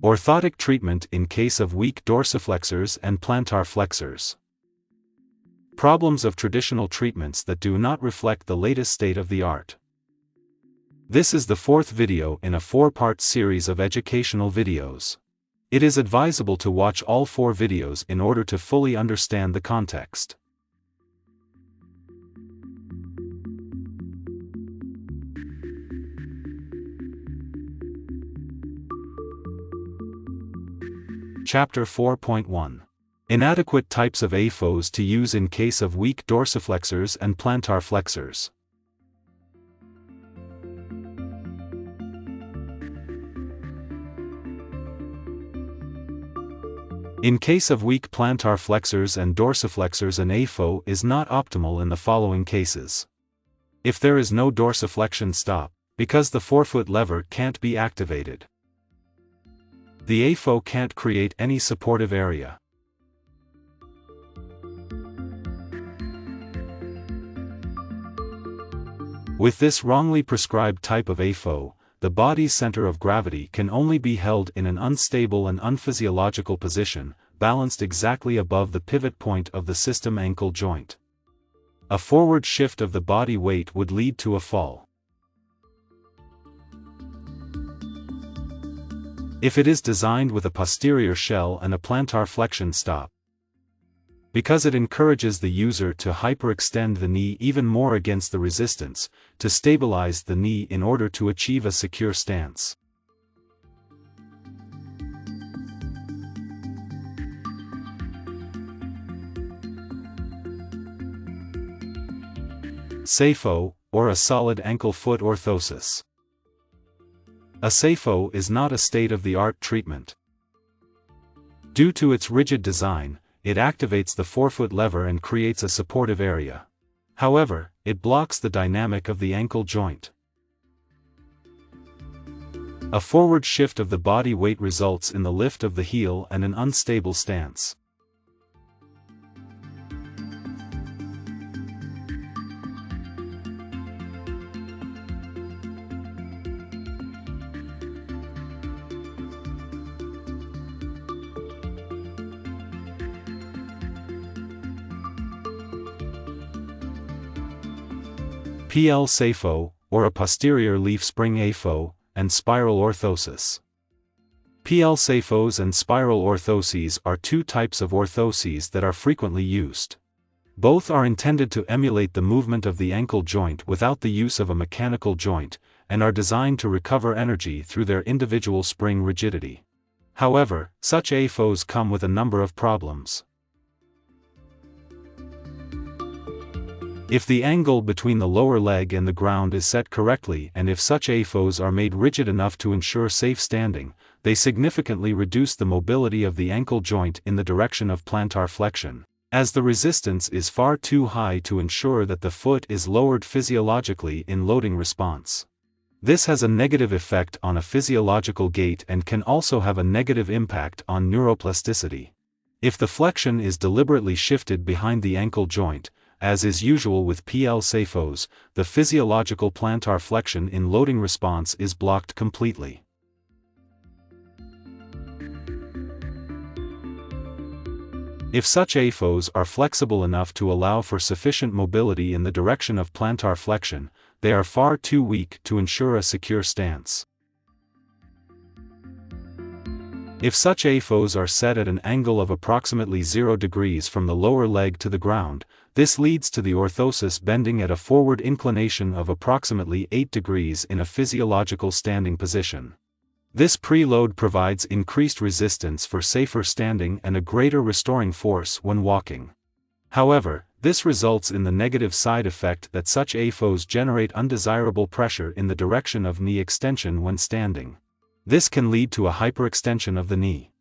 Orthotic treatment in case of weak dorsiflexors and plantar flexors. Problems of traditional treatments that do not reflect the latest state of the art. This is the fourth video in a 4-part series of educational videos. It is advisable to watch all 4 videos in order to fully understand the context. Chapter 4.1. Inadequate types of FIORs to use in case of weak dorsiflexors and plantar flexors. In case of weak plantar flexors and dorsiflexors, an FIOR is not optimal in the following cases. If there is no dorsiflexion stop, because the forefoot lever can't be activated. The FIOR can't create any supportive area. With this wrongly prescribed type of FIOR, the body's center of gravity can only be held in an unstable and unphysiological position, balanced exactly above the pivot point of the system ankle joint. A forward shift of the body weight would lead to a fall. If it is designed with a posterior shell and a plantar flexion stop, because it encourages the user to hyperextend the knee even more against the resistance, to stabilize the knee in order to achieve a secure stance. SAFO, or a solid ankle-foot orthosis. A SAFO is not a state-of-the-art treatment. Due to its rigid design, it activates the forefoot lever and creates a supportive area. However, it blocks the dynamic of the ankle joint. A forward shift of the body weight results in the lift of the heel and an unstable stance. PL SAFO, or a posterior leaf spring FIOR, and spiral orthosis. PL SAFOs and spiral orthoses are 2 types of orthoses that are frequently used. Both are intended to emulate the movement of the ankle joint without the use of a mechanical joint, and are designed to recover energy through their individual spring rigidity. However, such FIORs come with a number of problems. If the angle between the lower leg and the ground is set correctly, and if such FIORs are made rigid enough to ensure safe standing, they significantly reduce the mobility of the ankle joint in the direction of plantar flexion, as the resistance is far too high to ensure that the foot is lowered physiologically in loading response. This has a negative effect on a physiological gait and can also have a negative impact on neuroplasticity. If the flexion is deliberately shifted behind the ankle joint, as is usual with PL SAFOs, the physiological plantar flexion in loading response is blocked completely. If such FIORs are flexible enough to allow for sufficient mobility in the direction of plantar flexion, they are far too weak to ensure a secure stance. If such FIORs are set at an angle of approximately 0 degrees from the lower leg to the ground, this leads to the orthosis bending at a forward inclination of approximately 8 degrees in a physiological standing position. This preload provides increased resistance for safer standing and a greater restoring force when walking. However, this results in the negative side effect that such FIORs generate undesirable pressure in the direction of knee extension when standing. This can lead to a hyperextension of the knee.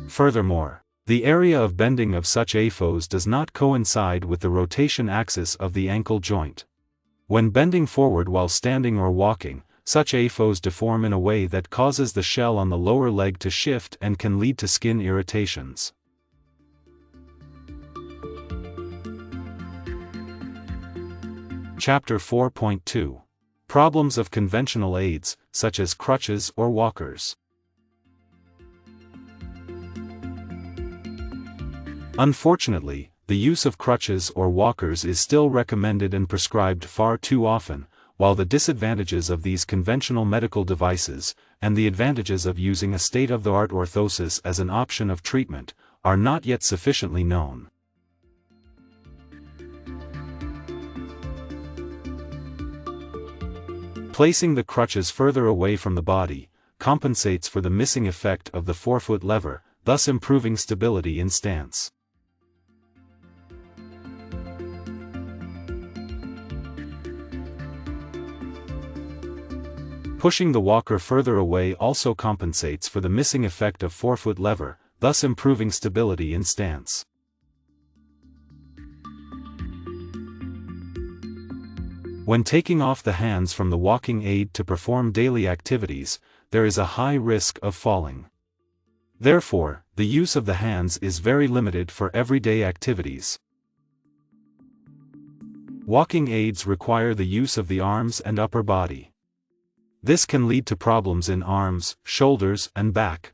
Furthermore, the area of bending of such FIORs does not coincide with the rotation axis of the ankle joint. When bending forward while standing or walking, such FIORs deform in a way that causes the shell on the lower leg to shift and can lead to skin irritations. Chapter 4.2. Problems of conventional aids, such as crutches or walkers. Unfortunately, the use of crutches or walkers is still recommended and prescribed far too often, while the disadvantages of these conventional medical devices, and the advantages of using a state-of-the-art orthosis as an option of treatment, are not yet sufficiently known. Placing the crutches further away from the body compensates for the missing effect of the forefoot lever, thus improving stability in stance. Pushing the walker further away also compensates for the missing effect of forefoot lever, thus improving stability in stance. When taking off the hands from the walking aid to perform daily activities, there is a high risk of falling. Therefore, the use of the hands is very limited for everyday activities. Walking aids require the use of the arms and upper body. This can lead to problems in arms, shoulders, and back.